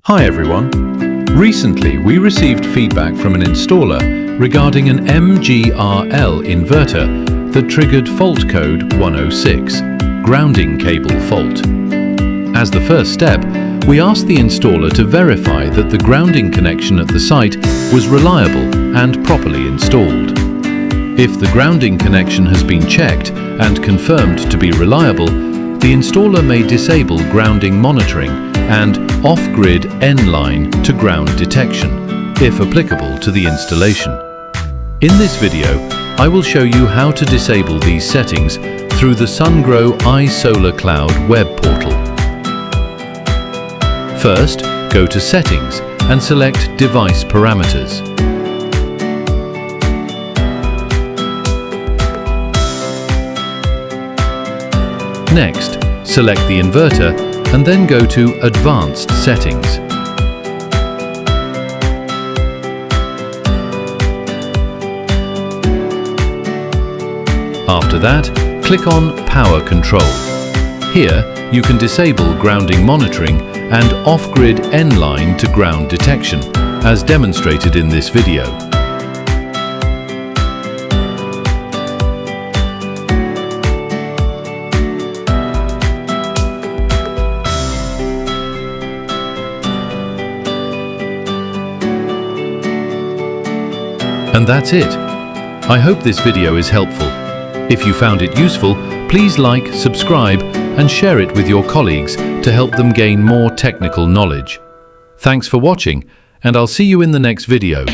Hi everyone. Recently we received feedback from an installer regarding an MGRL inverter that triggered fault code 106, grounding cable fault. As the first step, we asked the installer to verify that the grounding connection at the site was reliable and properly installed. If the grounding connection has been checked and confirmed to be reliable, the installer may disable grounding monitoring and off-grid N-line to ground detection, if applicable to the installation. In this video, I will show you how to disable these settings through the Sungrow iSolarCloud web portal. First, go to Settings and select Device Parameters. Next, select the inverter and then go to Advanced Settings. After that, click on Power Control. Here, you can disable grounding monitoring and off-grid N-line to ground detection, as demonstrated in this video. And that's it. I hope this video is helpful. If you found it useful, please like, subscribe, and share it with your colleagues to help them gain more technical knowledge. Thanks for watching, and I'll see you in the next video.